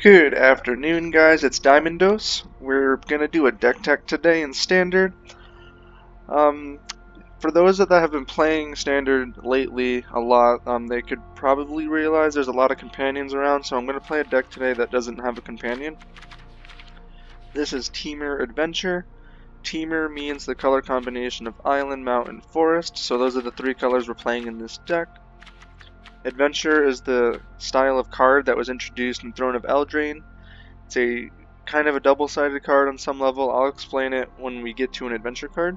Good afternoon, guys. It's Diamond Dose. We're gonna do a deck tech today in Standard. For those that have been playing Standard lately a lot, they could probably realize there's a lot of companions around, so I'm gonna play a deck today that doesn't have a companion. This is Temur Adventure. Temur means the color combination of Island, Mountain, Forest, so those are the three colors we're playing in this deck. Adventure is the style of card that was introduced in Throne of Eldraine. It's a kind of a double-sided card on some level. I'll explain it when we get to an adventure card.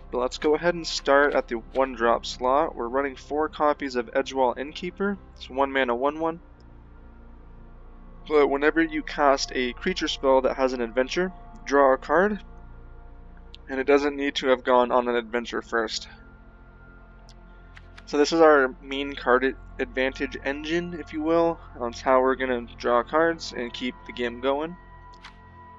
But let's go ahead and start at the 1-drop slot. We're running 4 copies of Edgewall Innkeeper. It's 1 mana 1/1. But whenever you cast a creature spell that has an adventure, draw a card. And it doesn't need to have gone on an adventure first. So this is our main card advantage engine, if you will. That's how we're going to draw cards and keep the game going.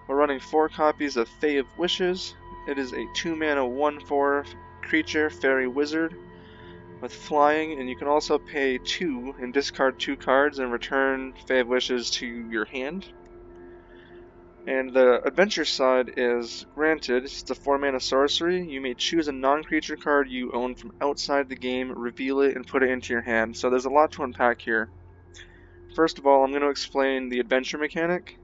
We're running 4 copies of Fae of Wishes. It is a 2 mana 1/4 creature, fairy wizard with flying, and you can also pay 2 and discard 2 cards and return Fae of Wishes to your hand. And the adventure side is granted. It's a 4 mana sorcery. You may choose a non-creature card you own from outside the game, reveal it, and put it into your hand. So there's a lot to unpack here. First of all, I'm going to explain the adventure mechanic.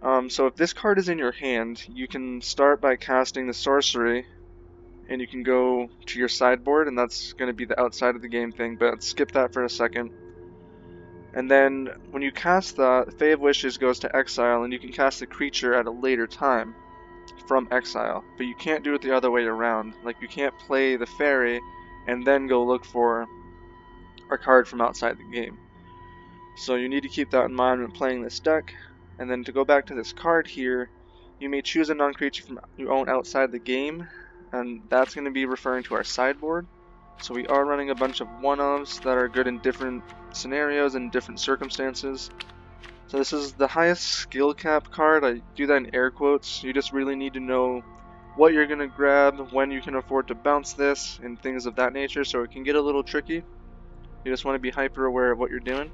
So if this card is in your hand, you can start by casting the sorcery, and you can go to your sideboard, and that's going to be the outside of the game thing, but skip that for a second. And then, when you cast that, Fae of Wishes goes to exile, and you can cast the creature at a later time from exile. But you can't do it the other way around. Like, you can't play the fairy and then go look for a card from outside the game. So you need to keep that in mind when playing this deck. And then to go back to this card here, you may choose a non-creature from you own outside the game, and that's going to be referring to our sideboard. So we are running a bunch of one-ofs that are good in different scenarios and different circumstances. So this is the highest skill cap card. I do that in air quotes. You just really need to know what you're going to grab, when you can afford to bounce this, and things of that nature, so it can get a little tricky. You just want to be hyper aware of what you're doing.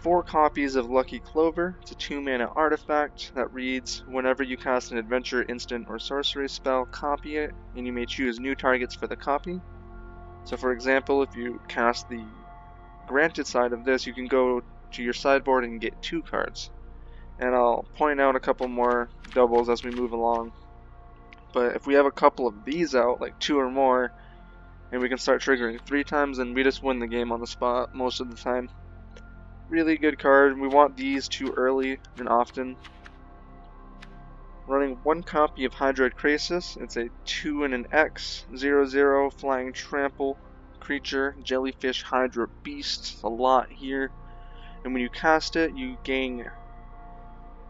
4 copies of Lucky Clover. It's a 2 mana artifact that reads, whenever you cast an adventure, instant, or sorcery spell, copy it, and you may choose new targets for the copy. So for example, if you cast the granted side of this, you can go to your sideboard and get 2 cards. And I'll point out a couple more doubles as we move along. But if we have a couple of these out, like 2 or more, and we can start triggering 3 times, then we just win the game on the spot most of the time. Really good card. We want these too early and often. Running 1 copy of Hydroid Krasis. It's a 2 and an X, 0/0 flying trample creature, jellyfish Hydra Beast. It's a lot here. And when you cast it, you gain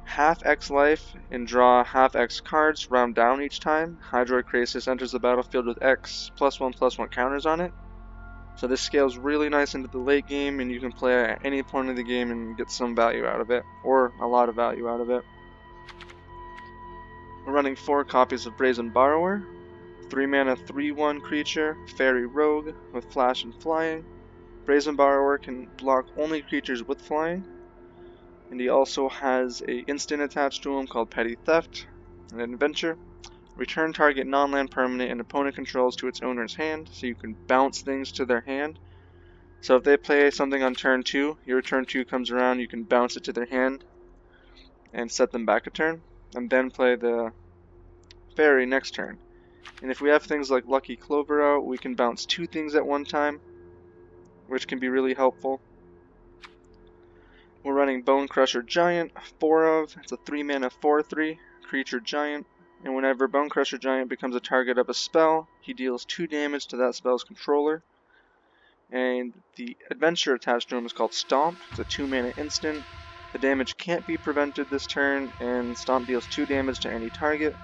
half X life and draw half X cards, round down each time. Hydroid Krasis enters the battlefield with X +1/+1 counters on it. So this scales really nice into the late game, and you can play at any point of the game and get some value out of it, or a lot of value out of it. We're running 4 copies of Brazen Borrower, 3 mana 3/1 creature, fairy rogue with flash and flying. Brazen Borrower can block only creatures with flying, and he also has an instant attached to him called Petty Theft, an adventure. Return target non-land permanent and opponent controls to its owner's hand, so you can bounce things to their hand. So if they play something on turn 2, your turn 2 comes around, you can bounce it to their hand and set them back a turn, and then play the fairy next turn. And if we have things like Lucky Clover out, we can bounce 2 things at one time, which can be really helpful. We're running Bonecrusher Giant, 4 of. It's a 3 mana 4/3 creature giant. And whenever Bonecrusher Giant becomes a target of a spell, he deals 2 damage to that spell's controller. And the adventure attached to him is called Stomp. It's a 2 mana instant. The damage can't be prevented this turn, and Stomp deals 2 damage to any target.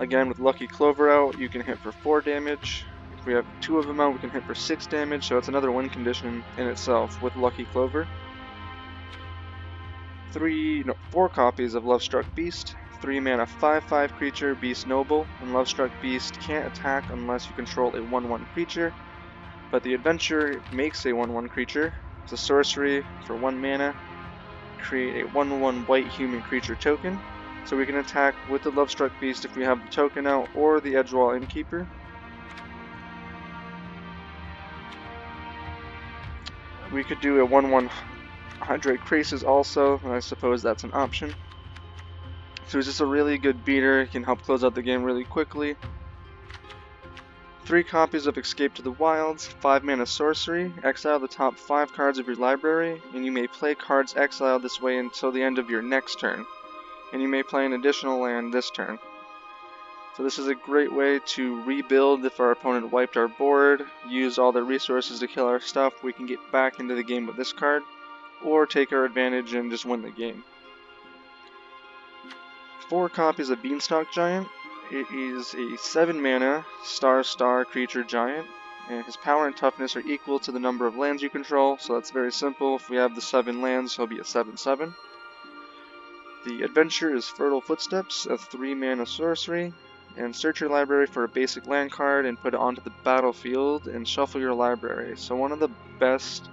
Again, with Lucky Clover out, you can hit for 4 damage. If we have 2 of them out, we can hit for 6 damage, so it's another win condition in itself with Lucky Clover. 4 copies of Lovestruck Beast. 3 mana 5/5 creature, Beast Noble, and Lovestruck Beast can't attack unless you control a 1/1 creature, but the adventure makes a 1/1 creature, It's a sorcery for 1 mana. Create a 1/1 white human creature token. So we can attack with the Lovestruck Beast if we have the token out, or the Edgewall Innkeeper. We could do a 1/1 Hydroid Krasis also, and I suppose that's an option. So he's just a really good beater, he can help close out the game really quickly. 3 copies of Escape to the Wilds, 5 mana sorcery, exile the top 5 cards of your library, and you may play cards exiled this way until the end of your next turn. And you may play an additional land this turn. So this is a great way to rebuild if our opponent wiped our board, used all their resources to kill our stuff, we can get back into the game with this card, or take our advantage and just win the game. 4 copies of Beanstalk Giant. It is a 7 mana star creature giant, and his power and toughness are equal to the number of lands you control, so that's very simple. If we have the 7 lands, he'll be a 7/7. The adventure is Fertile Footsteps, a 3 mana sorcery, and search your library for a basic land card and put it onto the battlefield and shuffle your library. So one of the best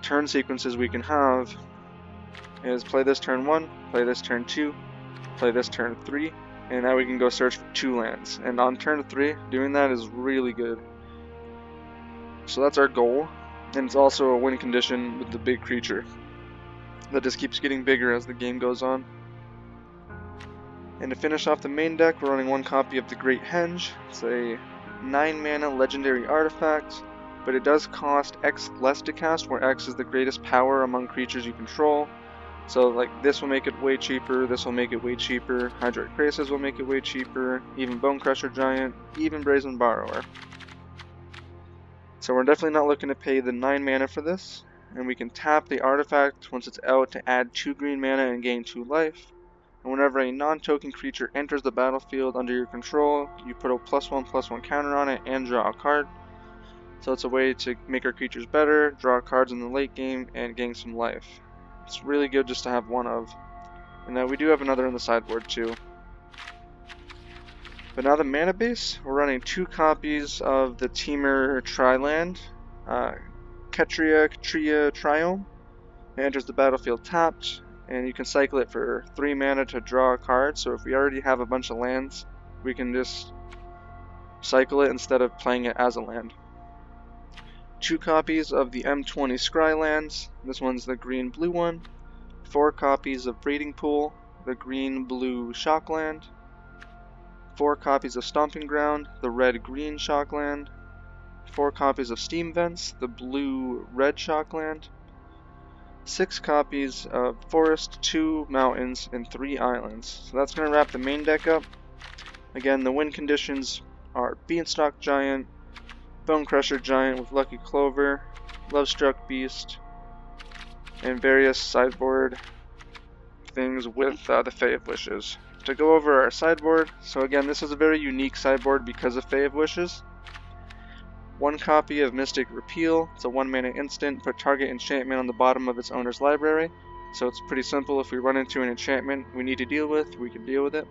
turn sequences we can have is play this turn 1, play this turn 2, play this turn 3, and now we can go search for 2 lands. And on turn 3, doing that is really good. So that's our goal, and it's also a win condition with the big creature that just keeps getting bigger as the game goes on. And to finish off the main deck, we're running 1 copy of the Great Henge. It's a 9 mana legendary artifact, but it does cost X less to cast, where X is the greatest power among creatures you control. So like this will make it way cheaper, this will make it way cheaper, Hydroid Krasis will make it way cheaper, even Bonecrusher Giant, even Brazen Borrower. So we're definitely not looking to pay the 9 mana for this, and we can tap the artifact once it's out to add 2 green mana and gain 2 life. And whenever a non-token creature enters the battlefield under your control, you put a +1/+1 counter on it and draw a card. So it's a way to make our creatures better, draw cards in the late game, and gain some life. It's really good just to have one of. And we do have another in the sideboard too. But now the mana base, we're running 2 copies of the Temur Tri-land, Ketria Triome. It enters the battlefield tapped, and you can cycle it for 3 mana to draw a card. So if we already have a bunch of lands, we can just cycle it instead of playing it as a land. 2 copies of the M20 Scrylands, this one's the green-blue one. 4 copies of Breeding Pool, the green-blue Shockland. 4 copies of Stomping Ground, the red-green Shockland. 4 copies of Steam Vents, the blue-red Shockland. 6 copies of Forest, 2 Mountains, and 3 Islands. So that's going to wrap the main deck up. Again, the win conditions are Beanstalk Giant, Bonecrusher Giant with Lucky Clover, Lovestruck Beast, and various sideboard things with the Fae of Wishes. To go over our sideboard, so again, this is a very unique sideboard because of Fae of Wishes. 1 copy of Mystic Repeal, it's a 1 mana instant, put target enchantment on the bottom of its owner's library. So it's pretty simple, if we run into an enchantment we need to deal with, we can deal with it.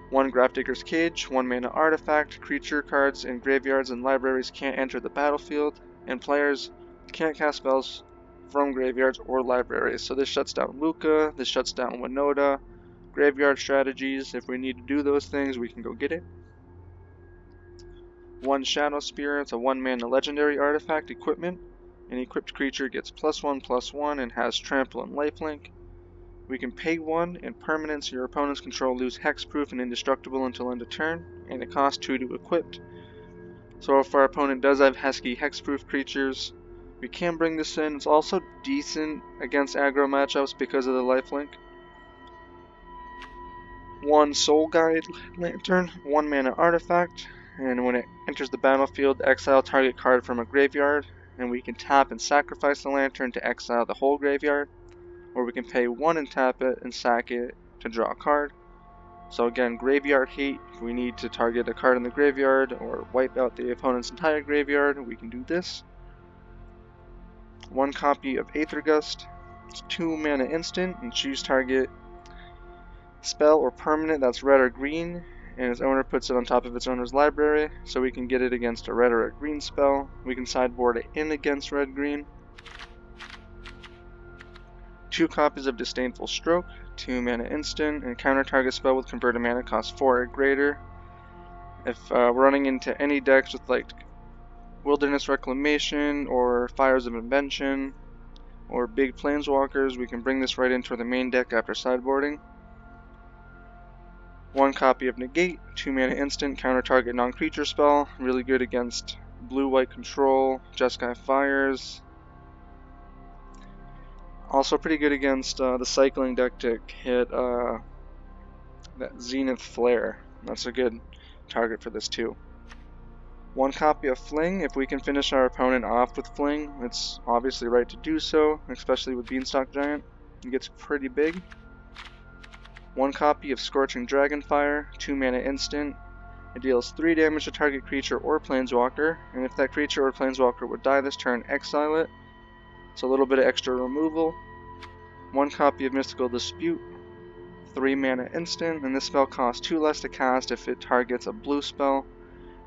1 Grafdigger's Cage, 1 mana artifact, creature cards in graveyards and libraries can't enter the battlefield, and players can't cast spells from graveyards or libraries. So this shuts down Luca, this shuts down Winota, graveyard strategies. If we need to do those things, we can go get it. 1 Shadow Spear, it's a 1 mana legendary artifact equipment. An equipped creature gets +1/+1 and has trample and lifelink. We can pay 1 and permanents your opponent's control lose hexproof and indestructible until end of turn, and it costs 2 to equip. So if our opponent does have hexproof creatures, we can bring this in. It's also decent against aggro matchups because of the lifelink. 1 Soul Guide Lantern, 1 mana artifact, and when it enters the battlefield, exile target card from a graveyard, and we can tap and sacrifice the lantern to exile the whole graveyard, or we can pay 1 and tap it and sack it to draw a card. So again, graveyard hate, if we need to target a card in the graveyard or wipe out the opponent's entire graveyard, we can do this. 1 copy of Aether Gust, it's 2 mana instant, and choose target spell or permanent that's red or green, and its owner puts it on top of its owner's library, so we can get it against a red or a green spell. We can sideboard it in against red-green. 2 copies of Disdainful Stroke, 2 mana instant, and counter target spell with converted mana cost 4 or greater. If we're running into any decks with like Wilderness Reclamation or Fires of Invention or big planeswalkers, we can bring this right into the main deck after sideboarding. 1 copy of Negate, 2 mana instant, counter target non-creature spell, really good against blue-white control, Jeskai Fires. Also pretty good against the cycling deck to hit that Zenith Flare. That's a good target for this too. 1 copy of Fling. If we can finish our opponent off with Fling, it's obviously right to do so, especially with Beanstalk Giant. It gets pretty big. 1 copy of Scorching Dragonfire, 2 mana instant. It deals 3 damage to target creature or planeswalker, and if that creature or planeswalker would die this turn, exile it. So a little bit of extra removal. 1 copy of Mystical Dispute, 3 mana instant, and this spell costs 2 less to cast if it targets a blue spell,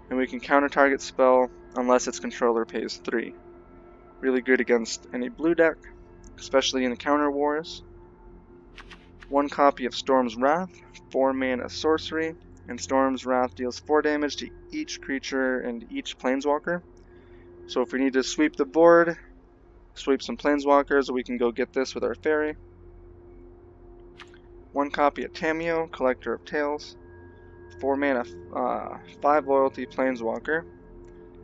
and we can counter target spell unless its controller pays 3. Really good against any blue deck, especially in the counter wars. 1 copy of Storm's Wrath, 4 mana sorcery, and Storm's Wrath deals 4 damage to each creature and each planeswalker. So if we need to sweep the board, sweep some planeswalkers, we can go get this with our fairy. 1 copy of Tamiyo, Collector of Tales, 4 mana, 5 loyalty planeswalker,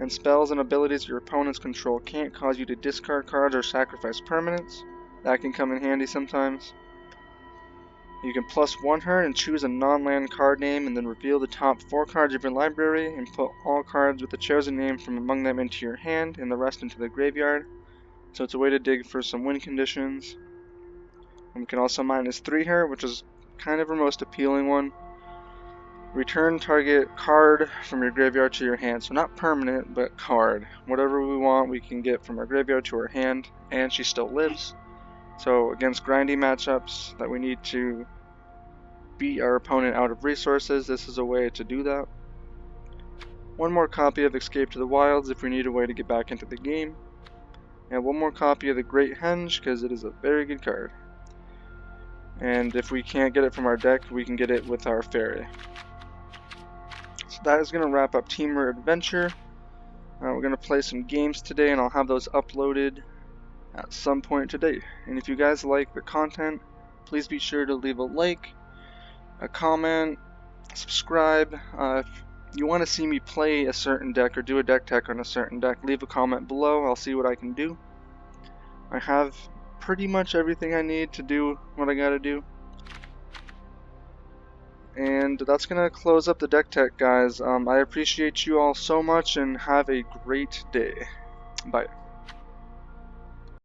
and spells and abilities your opponent's control can't cause you to discard cards or sacrifice permanents. That can come in handy sometimes. You can +1 her and choose a non-land card name and then reveal the top 4 cards of your library and put all cards with the chosen name from among them into your hand and the rest into the graveyard. So it's a way to dig for some win conditions. And we can also -3 her, which is kind of her most appealing one. Return target card from your graveyard to your hand. So not permanent, but card. Whatever we want, we can get from our graveyard to our hand, and she still lives. So against grindy matchups that we need to beat our opponent out of resources, this is a way to do that. 1 more copy of Escape to the Wilds if we need a way to get back into the game. And 1 more copy of the Great Henge because it is a very good card. And if we can't get it from our deck, we can get it with our fairy. So that is going to wrap up Temur Adventure. We're going to play some games today, and I'll have those uploaded at some point today. And if you guys like the content, please be sure to leave a like, a comment, subscribe. If you want to see me play a certain deck or do a deck tech on a certain deck, leave a comment below. I'll see what I can do. I have pretty much everything I need to do what I gotta do. And that's gonna close up the deck tech, guys. I appreciate you all so much and have a great day. Bye.